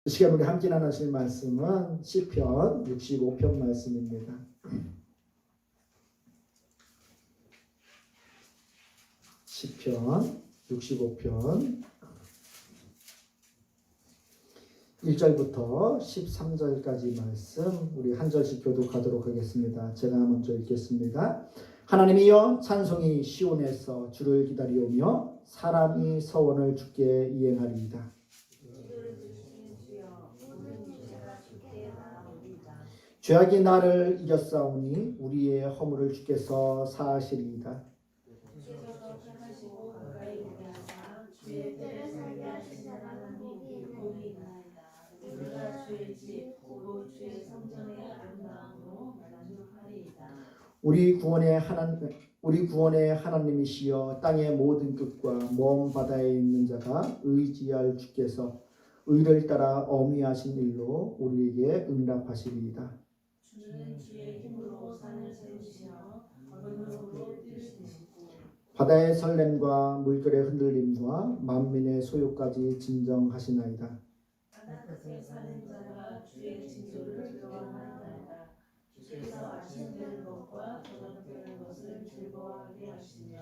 이 시간 우리 함께 나누실 말씀은 시편 65편 말씀입니다. 시편 65편 1절부터 13절까지 말씀 우리 한 절씩 교독하도록 하겠습니다. 제가 먼저 읽겠습니다. 하나님이여 찬송이 시온에서 주를 기다리오며 사람이 서원을 주께 이행하리이다. 죄악이 나를 이겼사오니 우리의 허물을 주께서 사하시리이다. 우리 구원의 하나님이시여 땅의 모든 끝과 먼 바다에 있는 자가 의지할 주께서 의를 따라 어미하신 일로 우리에게 응답하시리이다. 주는 주의 힘으로 산을 세우시며 언어로 뜰 세우시고 바다의 설렘과 물결의 흔들림과 만민의 소요까지 진정하시나이다. 바닷가에 사는 자가 주의 징조를 즐거워하나이다. 주께서 아침되는 것과 저녁되는 것을 즐거워하게 하시며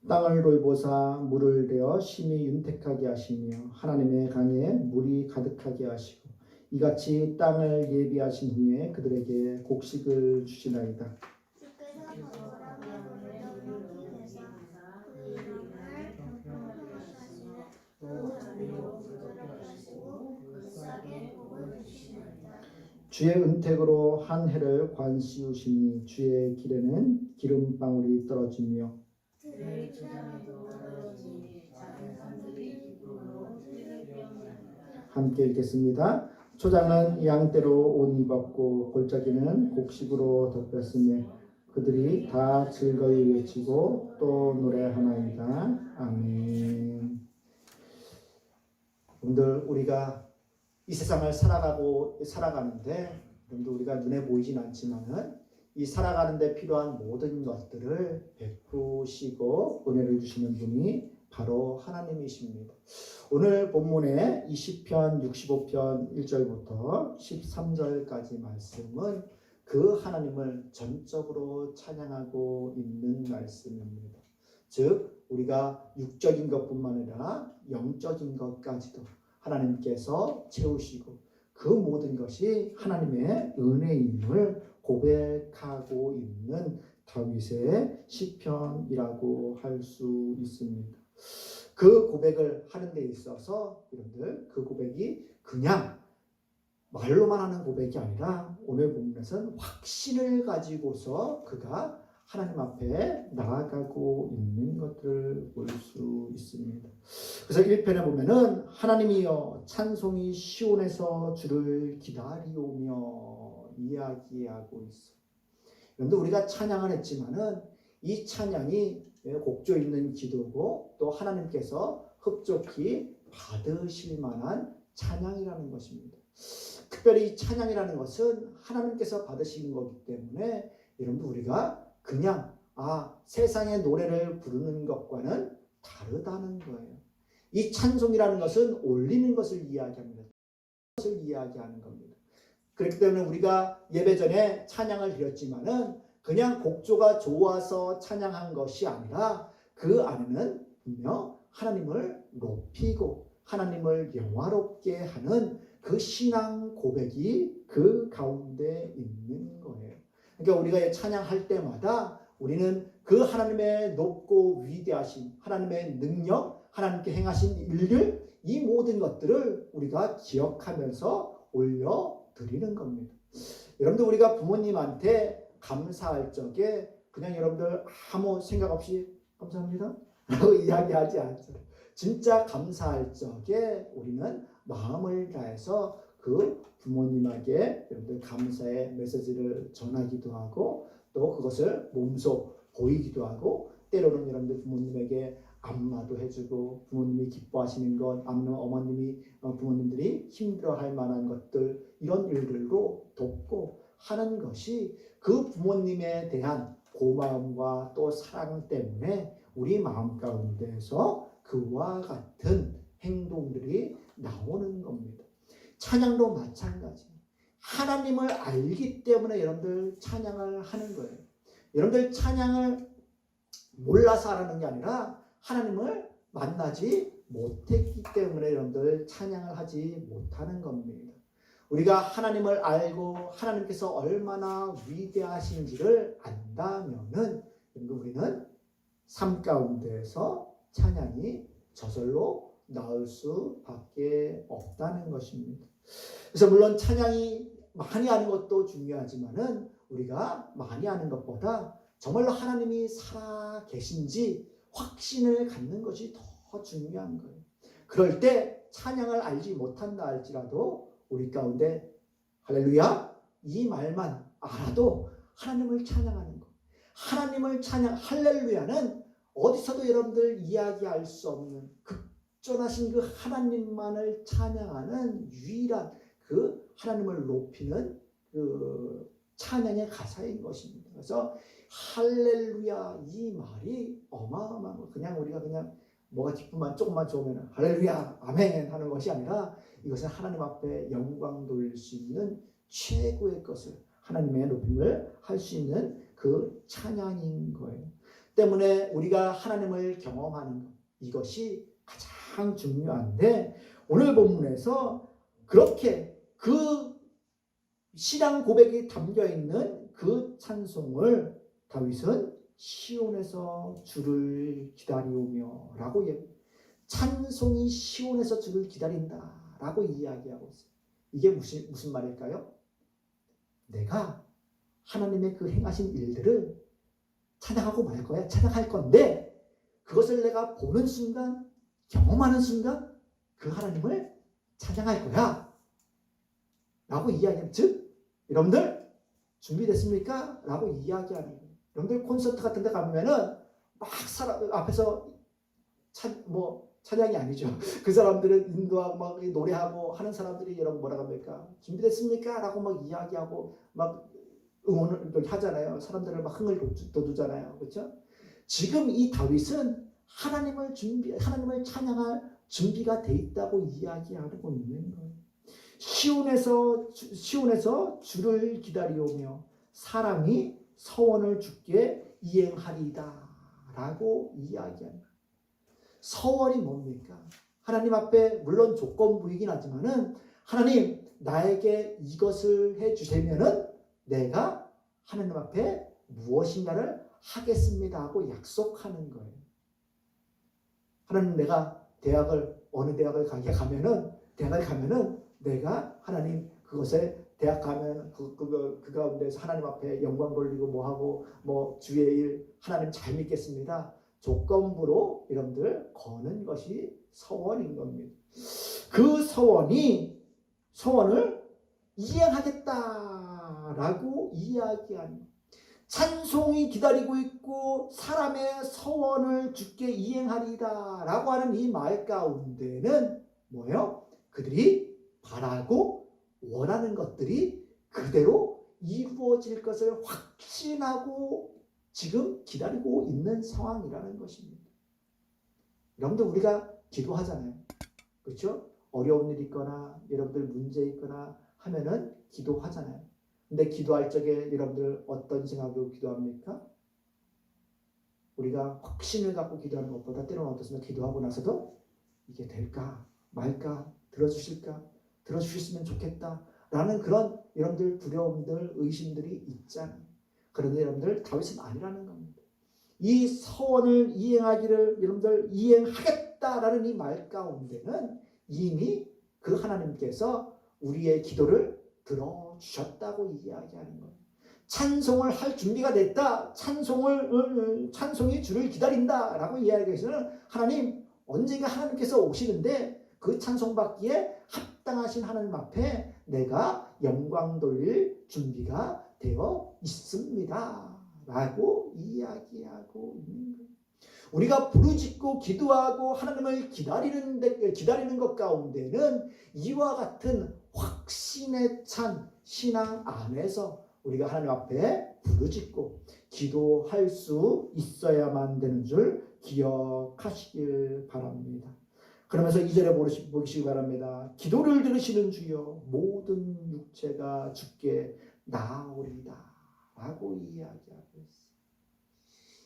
땅을 돌보사 물을 대어 심히 윤택하게 하시며 하나님의 강에 물이 가득하게 하시고 이같이 땅을 예비하신 후에 그들에게 곡식을 주시나이다. 주께서 거룩함에 물을 넣기 위해서 그 이름을 평평하게 하시며 또 자비로 부드럽게 하시고 그 싹에 복을 주시나이다. 주의 은택으로 한 해를 관시우시니 주의 길에는 기름방울이 떨어지며 들의 초장에도 떨어지니 작은 산들이 기쁨으로 뜰을 피웁니다. 함께 읽겠습니다. 초장은 양떼로 옷 입었고 골짜기는 곡식으로 덮였으며 그들이 다 즐거이 외치고 또 노래하나이다. 아멘. 여러분들 우리가 이 세상을 살아가는데 여러분들 우리가 눈에 보이진 않지만은 이 살아가는 데 필요한 모든 것들을 베푸시고 은혜를 주시는 분이 바로 하나님이십니다. 오늘 본문의 20편 65편 1절부터 13절까지 말씀은 그 하나님을 전적으로 찬양하고 있는 말씀입니다. 즉 우리가 육적인 것뿐만 아니라 영적인 것까지도 하나님께서 채우시고 그 모든 것이 하나님의 은혜임을 고백하고 있는 다윗의 시편이라고 할 수 있습니다. 그 고백을 하는 데 있어서 여러분들 그 고백이 그냥 말로만 하는 고백이 아니라 오늘 본문에서는 확신을 가지고서 그가 하나님 앞에 나아가고 있는 것들을 볼 수 있습니다. 그래서 1편에 보면은 하나님이여 찬송이 시온에서 주를 기다리오며 이야기하고 있어요. 여러분들 우리가 찬양을 했지만은 이 찬양이 곡조 있는 기도고 또 하나님께서 흡족히 받으실 만한 찬양이라는 것입니다. 특별히 이 찬양이라는 것은 하나님께서 받으시는 거기 때문에 여러분들 우리가 그냥 세상의 노래를 부르는 것과는 다르다는 거예요. 이 찬송이라는 것은 올리는 것을 이야기합니다. 것을 이야기하는 겁니다. 그렇기 때문에 우리가 예배 전에 찬양을 드렸지만은 그냥 곡조가 좋아서 찬양한 것이 아니라 그 안에는 분명 하나님을 높이고 하나님을 영화롭게 하는 그 신앙 고백이 그 가운데 있는 거예요. 그러니까 우리가 찬양할 때마다 우리는 그 하나님의 높고 위대하신 하나님의 능력, 하나님께 행하신 일들, 이 모든 것들을 우리가 기억하면서 올려드리는 겁니다. 여러분들 우리가 부모님한테 감사할 적에 그냥 여러분들 아무 생각 없이 감사합니다 라고 이야기하지 않죠. 진짜 감사할 적에 우리는 마음을 다해서 그 부모님에게 여러분들 감사의 메시지를 전하기도 하고 또 그것을 몸소 보이기도 하고 때로는 여러분들 부모님에게 안마도 해주고 부모님이 기뻐하시는 것 아니면 부모님들이 힘들어할 만한 것들 이런 일들도 돕고 하는 것이 그 부모님에 대한 고마움과 또 사랑 때문에 우리 마음 가운데서 그와 같은 행동들이 나오는 겁니다. 찬양도 마찬가지. 하나님을 알기 때문에 여러분들 찬양을 하는 거예요. 여러분들 찬양을 몰라서 하는 게 아니라 하나님을 만나지 못했기 때문에 여러분들 찬양을 하지 못하는 겁니다. 우리가 하나님을 알고 하나님께서 얼마나 위대하신지를 안다면은 우리는 삶 가운데에서 찬양이 저절로 나올 수밖에 없다는 것입니다. 그래서 물론 찬양이 많이 하는 것도 중요하지만은 우리가 많이 하는 것보다 정말로 하나님이 살아 계신지 확신을 갖는 것이 더 중요한 거예요. 그럴 때 찬양을 알지 못한다 할지라도 우리 가운데 할렐루야 이 말만 알아도 하나님을 찬양하는 것. 하나님을 찬양 할렐루야는 어디서도 여러분들 이야기할 수 없는 극존하신 그 하나님만을 찬양하는 유일한 그 하나님을 높이는 그 찬양의 가사인 것입니다. 그래서 할렐루야 이 말이 어마어마한 거. 그냥 우리가 그냥 뭐가 기쁨만 조금만 좋으면 할렐루야 아멘 하는 것이 아니라 이것은 하나님 앞에 영광 돌릴 수 있는 최고의 것을 하나님의 높임을 할 수 있는 그 찬양인 거예요. 때문에 우리가 하나님을 경험하는 것 이것이 가장 중요한데 오늘 본문에서 그렇게 그 신앙 고백이 담겨 있는 그 찬송을 다윗은 시온에서 주를 기다리오며 라고 찬송이 시온에서 주를 기다린다 라고 이야기하고 있어요. 이게 무슨 말일까요? 내가 하나님의 그 행하신 일들을 찬양하고 말 거야. 찬양할 건데 그것을 내가 보는 순간 경험하는 순간 그 하나님을 찬양할 거야 라고 이야기하는 즉 여러분들 준비됐습니까? 라고 이야기하는 거예요. 여러분들 콘서트 같은 데 가면은 막 사람 앞에서 찬양이 아니죠. 그 사람들은 인도하고 막 노래하고 하는 사람들이 여러분 뭐라고 합니까? 준비됐습니까? 라고 막 이야기하고 막 응원을 하잖아요. 사람들을 막 흥을 돋우잖아요. 그렇죠? 지금 이 다윗은 하나님을 찬양할 준비가 돼 있다고 이야기하고 있는 거예요. 시온에서 주를 기다리오며 사람이 서원을 주께 이행하리이다 라고 이야기합니다. 서원이 뭡니까? 하나님 앞에 물론 조건부이긴 하지만은 하나님 나에게 이것을 해주시면은 내가 하나님 앞에 무엇인가를 하겠습니다 하고 약속하는 거예요. 하나님 내가 어느 대학을 가면은 내가 하나님 그것에 대학 가면 그 가운데서 하나님 앞에 영광 돌리고 뭐하고 주의 일 하나님 잘 믿겠습니다. 조건부로 여러분들 거는 것이 서원인 겁니다. 그 서원을 이행하겠다라고 이야기하는 찬송이 기다리고 있고 사람의 서원을 주께 이행하리다라고 하는 이 말 가운데는 뭐예요? 그들이 바라고 원하는 것들이 그대로 이루어질 것을 확신하고 지금 기다리고 있는 상황이라는 것입니다. 여러분들 우리가 기도하잖아요. 그렇죠? 어려운 일 있거나 여러분들 문제 있거나 하면은 기도하잖아요. 근데 기도할 적에 여러분들 어떤 생각으로 기도합니까? 우리가 확신을 갖고 기도하는 것보다 때로는 어떻습니까? 기도하고 나서도 이게 될까 말까 들어주실까 들어주셨으면 좋겠다 라는 그런 여러분들 두려움들 의심들이 있잖아요. 그런데 여러분들 다윗은 아니라는 겁니다. 이 서원을 이행하기를 여러분들 이행하겠다라는 이 말 가운데는 이미 그 하나님께서 우리의 기도를 들어주셨다고 이야기하는 거예요. 찬송을 할 준비가 됐다. 찬송이 주를 기다린다라고 이야기해서는 하나님 언젠가 하나님께서 오시는데 그 찬송받기에 합당하신 하나님 앞에 내가 영광 돌릴 준비가 되어 있습니다 라고 이야기하고 있는 거예요. 우리가 부르짖고 기도하고 하나님을 기다리는 것 가운데는 이와 같은 확신에 찬 신앙 안에서 우리가 하나님 앞에 부르짖고 기도할 수 있어야만 되는 줄 기억하시길 바랍니다. 그러면서 2절에 보시기 바랍니다. 기도를 들으시는 주여 모든 육체가 주께 나아오리다 라고 이야기하고 있어요.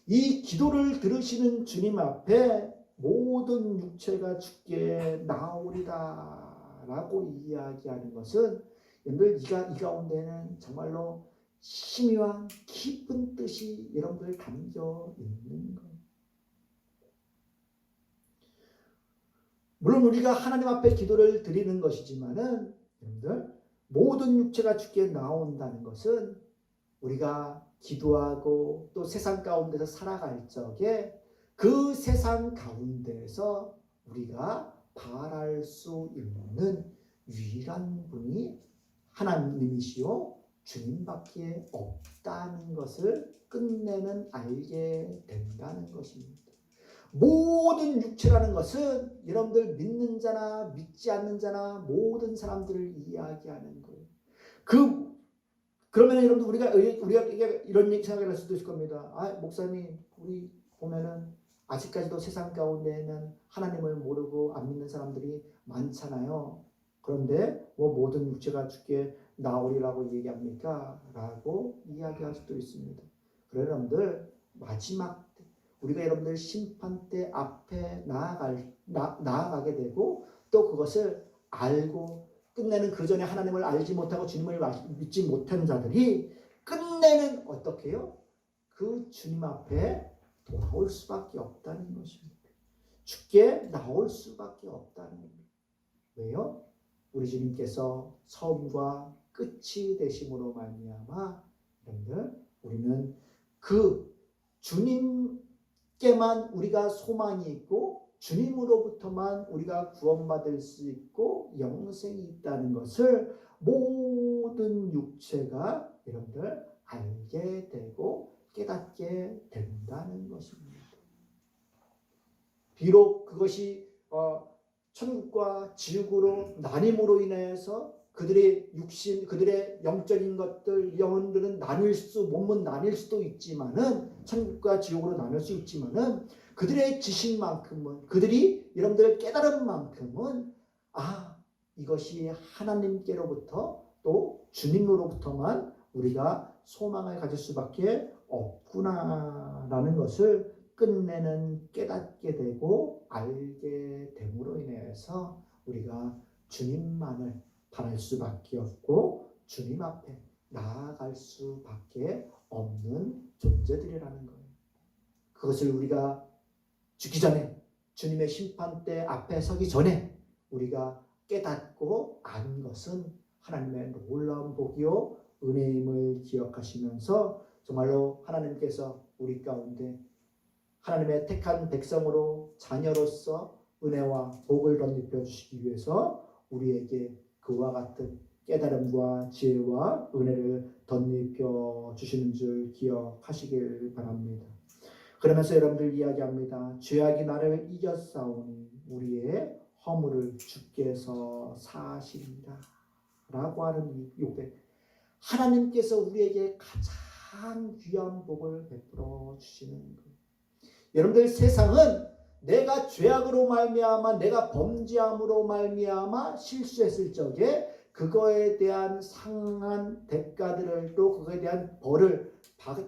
이 기도를 들으시는 주님 앞에 모든 육체가 주께 나아오리다 라고 이야기하는 것은 여러분들 이 가운데는 정말로 심오한 깊은 뜻이 여러분들 담겨 있는 거예요. 물론 우리가 하나님 앞에 기도를 드리는 것이지만은 여러분들 모든 육체가 주께 나온다는 것은 우리가 기도하고 또 세상 가운데서 살아갈 적에 그 세상 가운데에서 우리가 바랄 수 있는 유일한 분이 하나님이시요 주님밖에 없다는 것을 끝내는 알게 된다는 것입니다. 모든 육체라는 것은 여러분들 믿는 자나 믿지 않는 자나 모든 사람들을 이야기하는 거예요. 그러면 여러분들 우리가 이런 생각을 할 수도 있을 겁니다. 목사님, 우리 보면은 아직까지도 세상 가운데에는 하나님을 모르고 안 믿는 사람들이 많잖아요. 그런데 모든 육체가 주께 나오리라고 얘기합니까? 라고 이야기할 수도 있습니다. 그래 여러분들 마지막 때 우리가 여러분들 심판대 앞에 나아가게 되고 또 그것을 알고 끝내는 그 전에 하나님을 알지 못하고 주님을 믿지 못한 자들이 끝내는 어떻게 해요? 그 주님 앞에 돌아올 수밖에 없다는 것입니다. 주께 나올 수밖에 없다는 겁니다. 왜요? 우리 주님께서 처음과 끝이 되심으로 말미암아 여러분들 우리는 그 주님께만 우리가 소망이 있고 주님으로부터만 우리가 구원받을 수 있고 영생이 있다는 것을 모든 육체가 여러분들 알게 되고 깨닫게 된다는 것입니다. 비록 그것이 천국과 지옥으로 나님으로 인해서 그들의 육신, 그들의 영적인 것들, 영혼들은 몸은 나뉠 수도 있지만은 천국과 지옥으로 나눌 수 있지만은 그들의 지식만큼은 그들이 여러분들 깨달은 만큼은 이것이 하나님께로부터 또 주님으로부터만 우리가 소망을 가질 수밖에 없구나라는 것을 끝내는 깨닫게 되고 알게 됨으로 인해서 우리가 주님만을 바랄 수밖에 없고 주님 앞에 나아갈 수밖에 없는 존재들이라는 거예요. 그것을 우리가 죽기 전에 주님의 심판대 앞에 서기 전에 우리가 깨닫고 아는 것은 하나님의 놀라운 복이요 은혜임을 기억하시면서 정말로 하나님께서 우리 가운데 하나님의 택한 백성으로 자녀로서 은혜와 복을 덧입혀 주시기 위해서 우리에게 그와 같은 깨달음과 지혜와 은혜를 덧입혀 주시는 줄 기억하시길 바랍니다. 그러면서 여러분들 이야기합니다. 죄악이 나를 이겼사오니 우리의 허물을 주께서 사하시리라 라고 하는 이 고백. 하나님께서 우리에게 가장 귀한 복을 베풀어 주시는 거예요. 여러분들 세상은 내가 죄악으로 말미암아 내가 범죄함으로 말미암아 실수했을 적에 그거에 대한 상한 대가들을 또 그거에 대한 벌을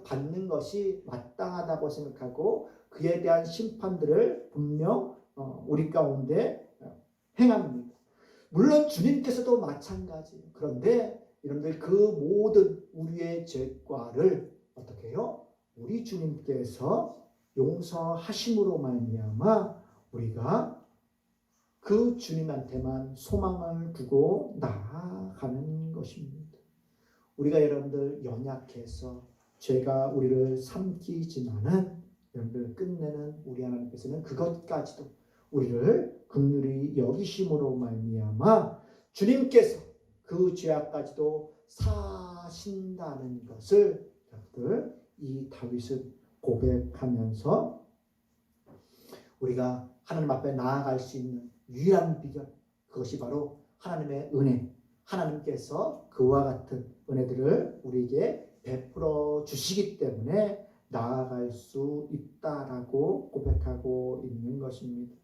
받는 것이 마땅하다고 생각하고 그에 대한 심판들을 분명 우리 가운데 행합니다. 물론 주님께서도 마찬가지예요. 그런데 여러분들 그 모든 우리의 죄과를 어떻게 해요? 우리 주님께서 용서하심으로 말미암아 우리가 그 주님한테만 소망을 두고 나아가는 것입니다. 우리가 여러분들 연약해서 죄가 우리를 삼키지만은 여러분들 끝내는 우리 하나님께서는 그것까지도 우리를 긍휼히 여기심으로 말미암아 주님께서 그 죄악까지도 사신다는 것을 여러분들 이 다윗은 고백하면서 우리가 하나님 앞에 나아갈 수 있는 유일한 비결, 그것이 바로 하나님의 은혜, 하나님께서 그와 같은 은혜들을 우리에게 베풀어 주시기 때문에 나아갈 수 있다라고 고백하고 있는 것입니다.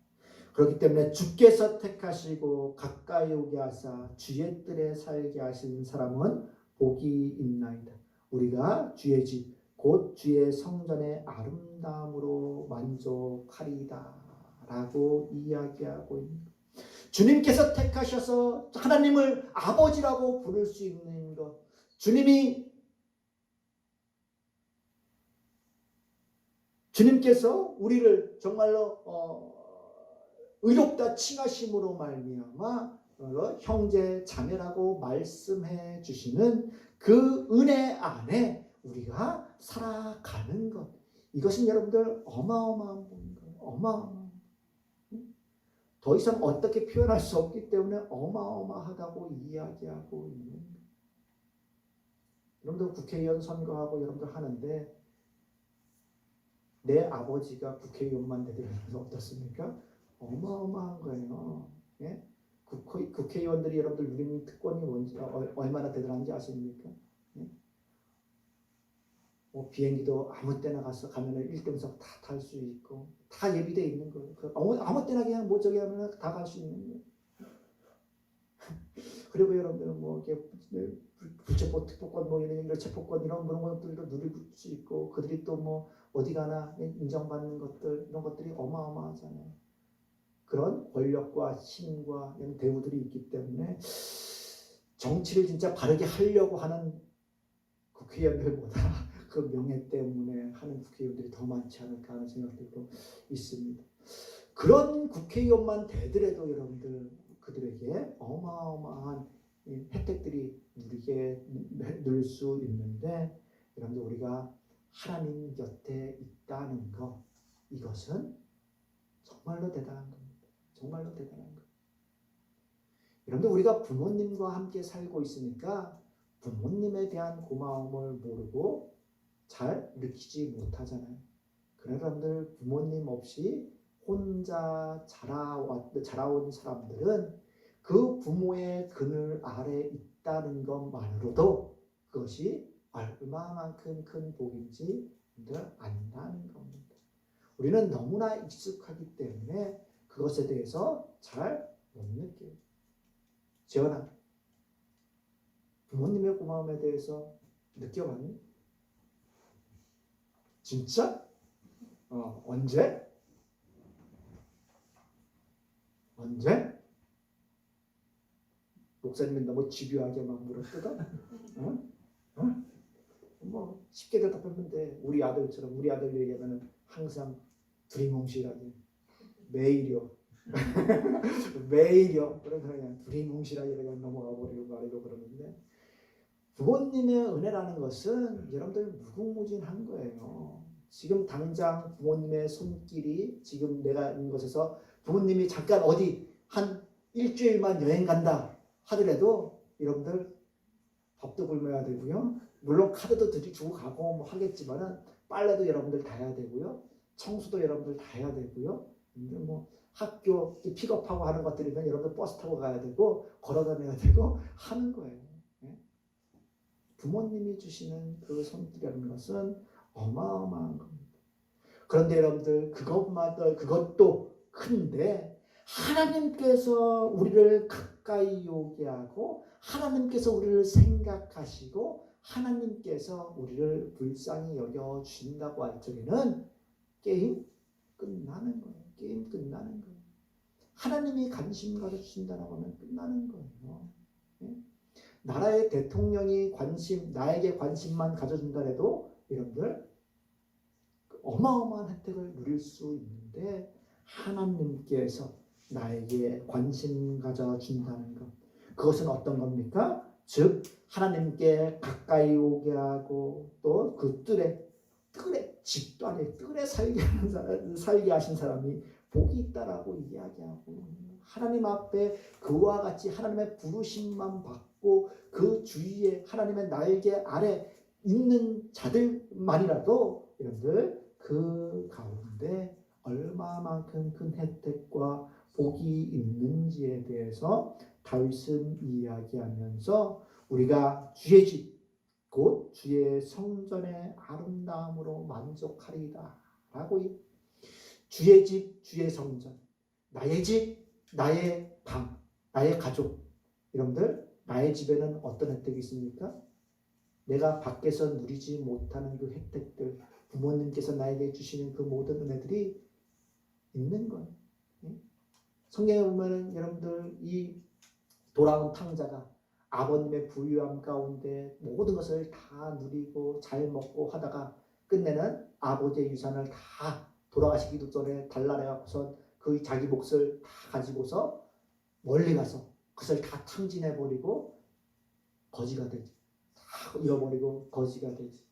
그렇기 때문에 주께서 택하시고 가까이 오게 하사 주의 뜰에 살게 하시는 사람은 복이 있나이다. 우리가 주의 집 곧 주의 성전의 아름다움으로 만족하리이다 라고 이야기하고 있는 것. 주님께서 택하셔서 하나님을 아버지라고 부를 수 있는 것, 주님께서 우리를 정말로 의롭다 칭하심으로 말미암아 형제 자매라고 말씀해 주시는 그 은혜 안에 우리가 살아가는 것, 이것은 여러분들 어마어마한 거예요. 어마어마한. 더 이상 어떻게 표현할 수 없기 때문에 어마어마하다고 이야기하고 있는 거예요. 여러분들 국회의원 선거하고 여러분들 하는데 내 아버지가 국회의원만 되더라도 어떻습니까? 어마어마한 거예요. 예? 국회의원들이 여러분들 누리는 특권이 뭔지 얼마나 대단한지 아십니까? 예? 뭐 비행기도 아무 때나 가면은 1등석 다 탈 수 있고 다 예비되어 있는 거예요. 아무 때나 그냥 뭐 저기 하면 다 갈 수 있는 거예요. 그리고 여러분들은 뭐 이렇게 불체포 특보권 뭐 이런 체포권 이런 그런 것들도 누릴 수 있고 그들이 또 뭐 어디 가나 인정받는 것들 이런 것들이 어마어마하잖아요. 그런 권력과 힘과 이런 대우들이 있기 때문에 정치를 진짜 바르게 하려고 하는 국회의원들보다 그 명예 때문에 하는 국회의원들이 더 많지 않을까 하는 생각들도 있습니다. 그런 국회의원만 되더라도 여러분들 그들에게 어마어마한 혜택들이 누릴 수 있는데 여러분들 우리가 하나님 곁에 있다는 것, 이것은 정말로 대단한 겁니다. 정말로 대단한 것. 여러분들 우리가 부모님과 함께 살고 있으니까 부모님에 대한 고마움을 모르고 잘 느끼지 못하잖아요. 그래서 여러분들 부모님 없이 혼자 자라온 사람들은 그 부모의 그늘 아래 있다는 것만으로도 그것이 얼마만큼 큰 복인지 안다는 겁니다. 우리는 너무나 익숙하기 때문에 그것에 대해서 잘 못 느껴요. 재현아, 부모님의 고마움에 대해서 느껴봤니? 진짜? 언제? 언제? 목사님이 너무 집요하게 막 물어뜯어? 뭐 쉽게 대답했는데 우리 아들 얘기하면 항상 두리뭉실하게 매일이요. 매일이요. 그래서 그냥 두리뭉실하게 그냥 넘어가 버리고 말이고 그러는데 부모님의 은혜라는 것은 여러분들 무궁무진한 거예요. 지금 당장 부모님의 손길이 지금 내가 있는 곳에서 부모님이 잠깐 어디 한 일주일만 여행 간다 하더라도 여러분들 밥도 굶어야 되고요. 물론 카드도 주고 가고 뭐 하겠지만은 빨래도 여러분들 다 해야 되고요. 청소도 여러분들 다 해야 되고요. 근데 뭐 학교 픽업하고 하는 것들이면 여러분들 버스 타고 가야 되고 걸어 다녀야 되고 하는 거예요. 부모님이 주시는 그 손길이라는 것은 어마어마한 겁니다. 그런데 여러분들 그것도 큰데 하나님께서 우리를 가까이 오게 하고 하나님께서 우리를 생각하시고 하나님께서 우리를 불쌍히 여겨주신다고 할 적에는 게임 끝나는 거예요. 게임 끝나는 거예요. 하나님이 관심 가져주신다고 하면 끝나는 거예요. 나라의 대통령이 나에게 관심만 가져준다 해도 여러분들 어마어마한 혜택을 누릴 수 있는데 하나님께서 나에게 관심 가져준다는 것, 그것은 어떤 겁니까? 즉 하나님께 가까이 오게 하고 또 그 뜰에 집도 안에 뜰에 살게 하신 사람이 복이 있다라고 이야기하고 하나님 앞에 그와 같이 하나님의 부르심만 받고 그 주위에 하나님의 날개 아래 있는 자들만이라도 여러분들 그 가운데 얼마만큼 큰 혜택과 복이 있는지에 대해서 다윗은 이야기하면서 우리가 주의 집 곧 주의 성전의 아름다움으로 만족하리이다 라고 주의 집 주의 성전, 나의 집, 나의 방, 나의 가족. 여러분들, 나의 집에는 어떤 혜택이 있습니까? 내가 밖에서 누리지 못하는 그 혜택들, 부모님께서 나에게 주시는 그 모든 은혜들이 있는 거예요. 성경에 보면은 여러분들 이 돌아온 탕자가 아버님의 부유함 가운데 모든 것을 다 누리고 잘 먹고 하다가 끝내는 아버지의 유산을 다 돌아가시기도 전에 달라내갖고선 그 자기 몫을 다 가지고서 멀리 가서 그것을 다 탕진해버리고 거지가 되지. 다 잃어버리고 거지가 되지.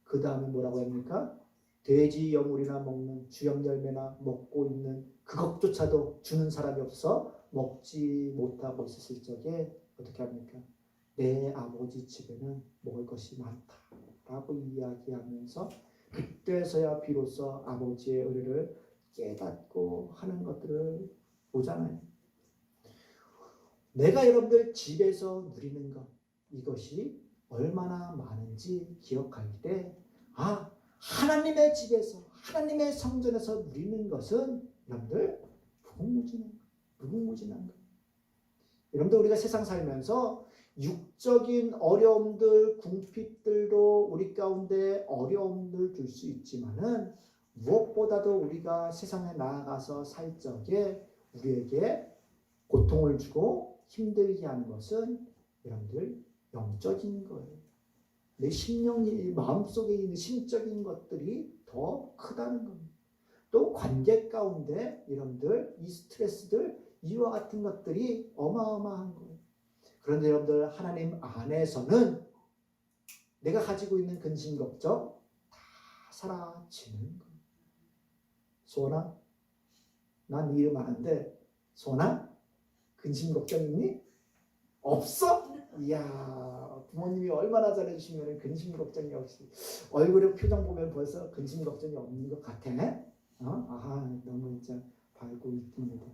그 다음에 뭐라고 합니까? 돼지 여물이나 먹는 주염 열매나 먹고 있는 그것조차도 주는 사람이 없어 먹지 못하고 있었을 적에 어떻게 합니까? 내 아버지 집에는 먹을 것이 많다라고 이야기하면서 그때서야 비로소 아버지의 의를 깨닫고 하는 것들을 보잖아요. 내가 여러분들 집에서 누리는 것, 이것이 얼마나 많은지 기억할 때 하나님의 집에서 하나님의 성전에서 누리는 것은 여러분들 무궁무진한 것. 여러분들 우리가 세상 살면서 육적인 어려움들, 궁핍들도 우리 가운데 어려움을 줄 수 있지만은 무엇보다도 우리가 세상에 나아가서 살 적에 우리에게 고통을 주고 힘들게 하는 것은 여러분들 영적인 거예요. 내 심령이 마음속에 있는 심적인 것들이 더 크다는 겁니다. 또 관계 가운데 여러분들 이 스트레스들 이와 같은 것들이 어마어마한 거예요. 그런데 여러분들 하나님 안에서는 내가 가지고 있는 근심 걱정 다 사라지는 거예요. 소원아, 난 이 일 많은데 소원아, 근심 걱정 있니? 없어? 이야, 부모님이 얼마나 잘해주시면 근심 걱정이 없이 얼굴에 표정 보면 벌써 근심 걱정이 없는 것 같아. 너무 진짜 밝고 이쁩니다.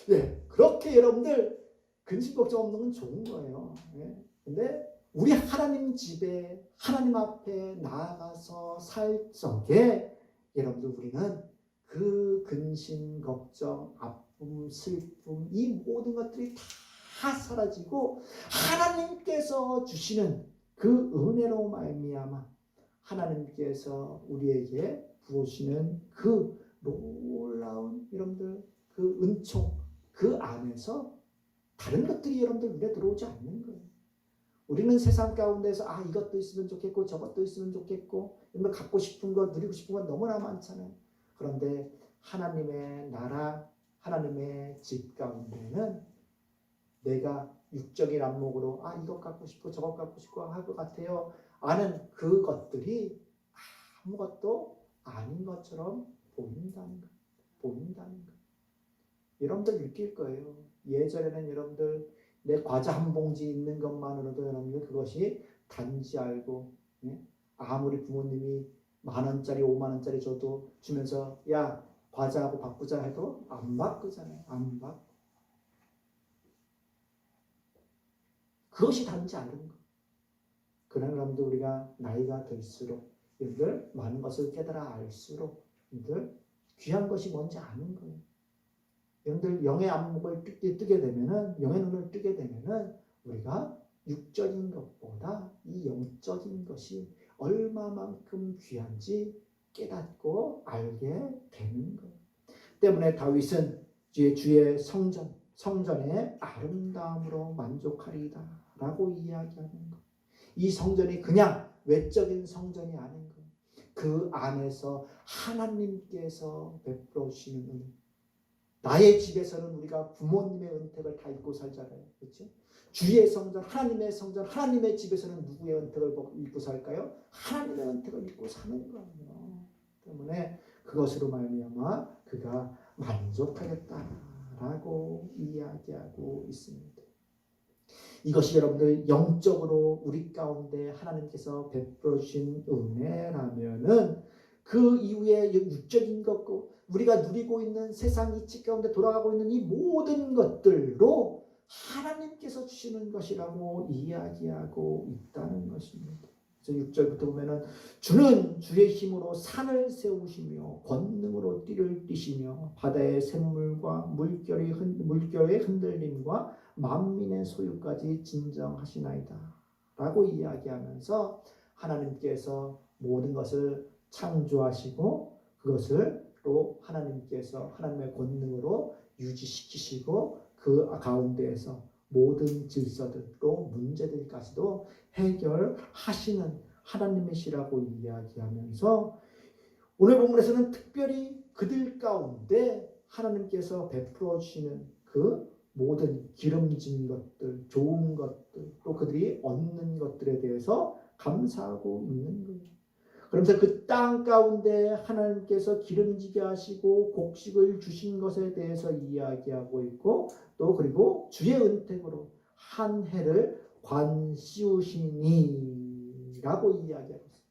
예, 그렇게 여러분들 근심 걱정 없는 건 좋은 거예요. 예. 근데 우리 하나님 집에 하나님 앞에 나아가서 살 적에 여러분들 우리는 그 근심 걱정 아픔 슬픔 이 모든 것들이 다 사라지고 하나님께서 주시는 그 은혜로 말미암아 하나님께서 우리에게 부으시는 그 놀라운 여러분들 그 은총 그 안에서 다른 것들이 여러분들 눈에 들어오지 않는 거예요. 우리는 세상 가운데서 이것도 있으면 좋겠고 저것도 있으면 좋겠고 이런 거 갖고 싶은 거 누리고 싶은 건 너무나 많잖아요. 그런데 하나님의 나라 하나님의 집 가운데는 내가 육적인 안목으로 이것 갖고 싶고 저것 갖고 싶고 할 것 같아요 아는 그것들이 아무것도 아닌 것처럼 보인다는 거. 여러분들 느낄 거예요. 예전에는 여러분들 내 과자 한 봉지 있는 것만으로도 여러분들 그것이 단지 알고 아무리 부모님이 10,000원짜리 50,000원짜리 줘도 주면서 야 과자하고 바꾸자 해도 안 바꾸잖아요. 안 바꾸. 그것이 단지 아는 거. 그러나 여러분들 우리가 나이가 들수록 여러분들 많은 것을 깨달아 알수록 여러분들 귀한 것이 뭔지 아는 거예요. 여러분들 영의 안목을 뜨게 되면은 영의 눈을 뜨게 되면은 우리가 육적인 것보다 이 영적인 것이 얼마만큼 귀한지 깨닫고 알게 되는 거예요. 때문에 다윗은 주의 성전의 아름다움으로 만족하리이다 라고 이야기하는 거예요. 이 성전이 그냥 외적인 성전이 아닌 거예요. 그 안에서 하나님께서 베풀어 주시는 은혜. 나의 집에서는 우리가 부모님의 은택을 다 입고 살잖아요. 그렇죠? 주의 성전, 하나님의 성전, 하나님의 집에서는 누구의 은택을 입고 살까요? 하나님의 은택을 입고 사는 거예요. 때문에 그것으로 말미암아 그가 만족하겠다라고 이야기하고 있습니다. 이것이 여러분들 영적으로 우리 가운데 하나님께서 베풀어 주신 은혜라면은 그 이후에 육적인 것고 우리가 누리고 있는 세상 이치 가운데 돌아가고 있는 이 모든 것들로 하나님께서 주시는 것이라고 이야기하고 있다는 것입니다. 그래서 6절부터 보면은 주는 주의 힘으로 산을 세우시며 권능으로 띠를 띠시며 바다의 샘물과 물결의 흔들림과 만민의 소유까지 진정하시나이다 라고 이야기하면서 하나님께서 모든 것을 창조하시고 그것을 또 하나님께서 하나님의 권능으로 유지시키시고 그 가운데에서 모든 질서들 또 문제들까지도 해결하시는 하나님이시라고 이야기하면서 오늘 본문에서는 특별히 그들 가운데 하나님께서 베풀어 주시는 그 모든 기름진 것들, 좋은 것들, 또 그들이 얻는 것들에 대해서 감사하고 있는 거예요. 그러면서 그 땅 가운데 하나님께서 기름지게 하시고 곡식을 주신 것에 대해서 이야기하고 있고 또 그리고 주의 은택으로 한 해를 관 씌우시니 라고 이야기하고 있어요.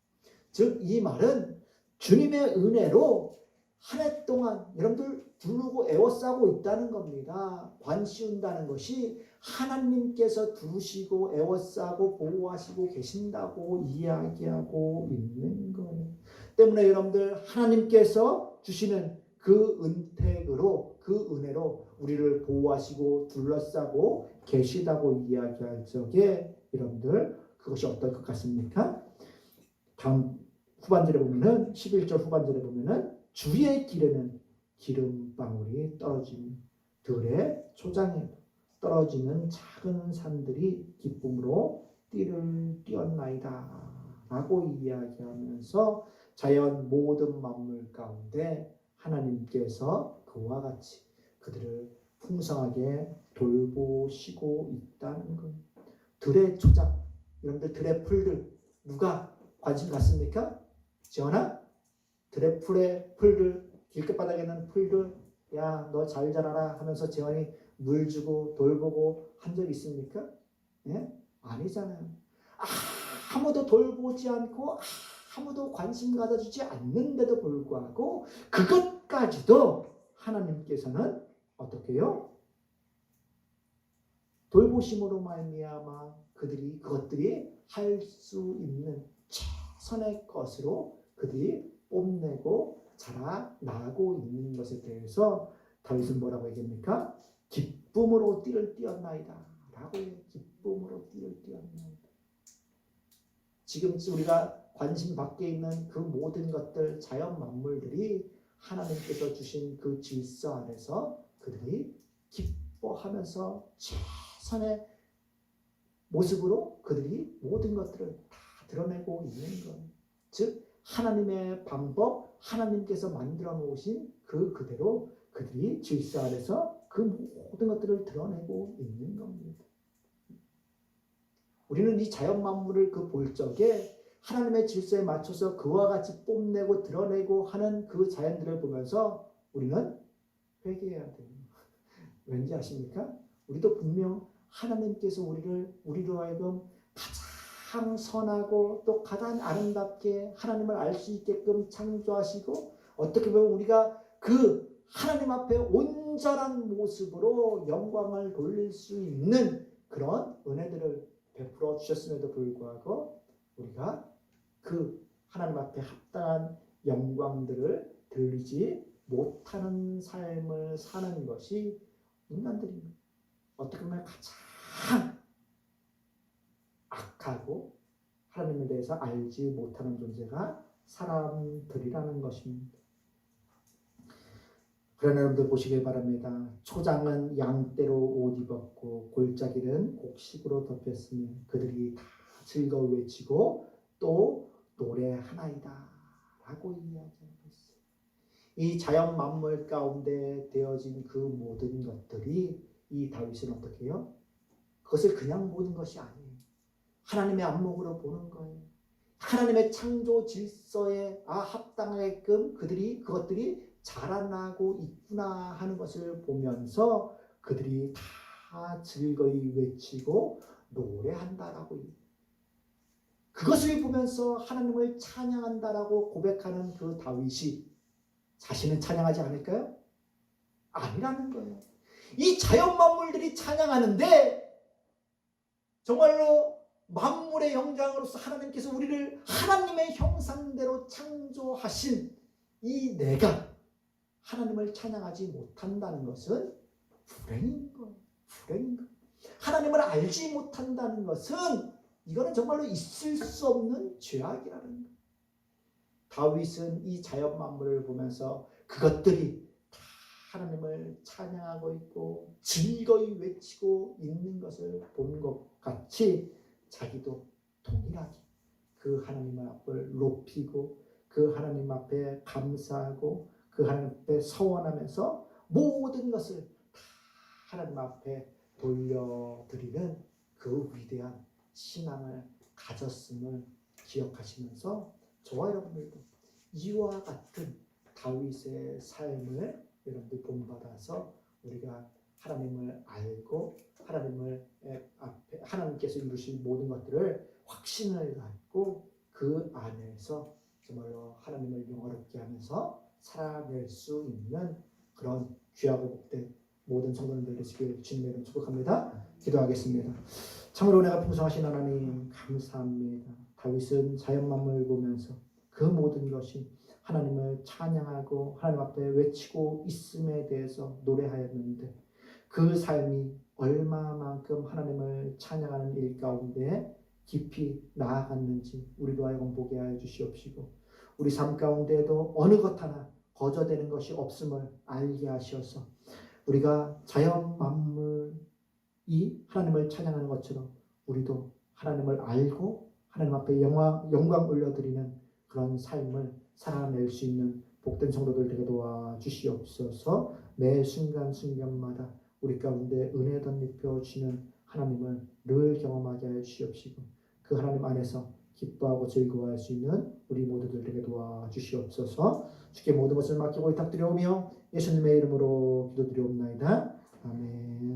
즉 이 말은 주님의 은혜로 한 해 동안 여러분들 두르고 애워싸고 있다는 겁니다. 관 씌운다는 것이 하나님께서 두르시고 애워싸고 보호하시고 계신다고 이야기하고 있는 거예요. 때문에 여러분들 하나님께서 주시는 그 은택으로 그 은혜로 우리를 보호하시고 둘러싸고 계시다고 이야기할 적에 여러분들 그것이 어떨 것 같습니까? 다음 후반절에 보면은 11절 후반절에 보면은 주의 길에는 기름방울이 떨어지는 들의 초장에 떨어지는 작은 산들이 기쁨으로 띠를 띄었나이다 라고 이야기하면서 자연 모든 만물 가운데 하나님께서 그와 같이 그들을 풍성하게 돌보시고 있다는 것. 들의 초장, 여러분들 들의 풀들 누가 관심 갖습니까? 지원아? 들의 풀들 길가바닥에 있는 풀들 야 너 잘 자라라 하면서 재원이 물 주고 돌보고 한 적 있습니까? 예? 아니잖아요. 아무도 돌보지 않고 아무도 관심 가져주지 않는데도 불구하고 그것까지도 하나님께서는 어떻게 해요? 돌보심으로 말미암아 그것들이 할 수 있는 최선의 것으로 그들이 뽐내고 자라나고 있는 것에 대해서 다윗은 뭐라고 얘기합니까? 기쁨으로 띠를 띄었나이다 라고 해요. 기쁨으로 띠를 띄었나이다. 지금 우리가 관심 밖에 있는 그 모든 것들 자연 만물들이 하나님께서 주신 그 질서 안에서 그들이 기뻐하면서 최선의 모습으로 그들이 모든 것들을 다 드러내고 있는 것. 즉 하나님의 방법, 하나님께서 만들어 놓으신 그 그대로 그들이 질서 안에서 그 모든 것들을 드러내고 있는 겁니다. 우리는 이 자연 만물을 그 볼 적에 하나님의 질서에 맞춰서 그와 같이 뽐내고 드러내고 하는 그 자연들을 보면서 우리는 회개해야 돼요. 왠지 아십니까? 우리도 분명 하나님께서 우리로 하여금 가장 선하고 또 가장 아름답게 하나님을 알 수 있게끔 창조하시고 어떻게 보면 우리가 그 하나님 앞에 온전한 모습으로 영광을 돌릴 수 있는 그런 은혜들을 베풀어 주셨음에도 불구하고 우리가 그 하나님 앞에 합당한 영광들을 들리지 못하는 삶을 사는 것이 인간들입니다. 어떻게 보면 가장 악하고 하나님에 대해서 알지 못하는 존재가 사람들이라는 것입니다. 그러나 여러분들 보시길 바랍니다. 초장은 양떼로 옷 입었고 골짜기는 곡식으로 덮였으며 그들이 다 즐거워 외치고 또 노래하나이다 라고 이야기하고 있어요. 이 자연 만물 가운데 되어진 그 모든 것들이 이 다윗은 어떻게 해요? 그것을 그냥 보는 것이 아니에요. 하나님의 안목으로 보는 거예요. 하나님의 창조 질서에 합당하게끔 그것들이 자라나고 있구나 하는 것을 보면서 그들이 다 즐거이 외치고 노래한다라고 해요. 그것을 보면서 하나님을 찬양한다라고 고백하는 그 다윗이 자신은 찬양하지 않을까요? 아니라는 거예요. 이 자연 만물들이 찬양하는데 정말로 만물의 영장으로서 하나님께서 우리를 하나님의 형상대로 창조하신 이 내가 하나님을 찬양하지 못한다는 것은 불행인 거예요. 불행인 거예요. 하나님을 알지 못한다는 것은 이거는 정말로 있을 수 없는 죄악이라는 거예요. 다윗은 이 자연 만물을 보면서 그것들이 다 하나님을 찬양하고 있고 즐거이 외치고 있는 것을 본 것 같이 자기도 동일하게 그 하나님 앞을 높이고 그 하나님 앞에 감사하고 그 하나님 앞에 서원하면서 모든 것을 다 하나님 앞에 돌려드리는 그 위대한 신앙을 가졌음을 기억하시면서 저와 여러분들도 이와 같은 다윗의 삶을 여러분들 본받아서 우리가 하나님을 알고 하나님을 앞에 하나님께서 이루신 모든 것들을 확신을 갖고 그 안에서 정말로 하나님을 영화롭게 하면서 살아낼 수 있는 그런 귀하고 복된 모든 성도님들 되시길 주님의 이름으로 축복합니다. 기도하겠습니다. 참으로 은혜가 풍성하신 하나님 감사합니다. 다윗은 자연 만물을 보면서 그 모든 것이 하나님을 찬양하고 하나님 앞에 외치고 있음에 대해서 노래하였는데 그 삶이 얼마만큼 하나님을 찬양하는 일 가운데 깊이 나아갔는지 우리로 하여금 보게 하여 주시옵시고 우리 삶 가운데에도 어느 것 하나 거저되는 것이 없음을 알게 하셔서 우리가 자연 만물이 하나님을 찬양하는 것처럼 우리도 하나님을 알고 하나님 앞에 영광 올려드리는 그런 삶을 살아낼 수 있는 복된 성도들 되게 도와주시옵소서. 매 순간순간마다 우리 가운데 은혜 덧입혀 주시는 하나님을 늘 경험하게 하여 주시옵시고 그 하나님 안에서 기뻐하고 즐거워할 수 있는 우리 모두들 되게 도와주시옵소서. 주께 모든 것을 맡기고 부탁드려오며 예수님의 이름으로 기도드리옵나이다. 아멘.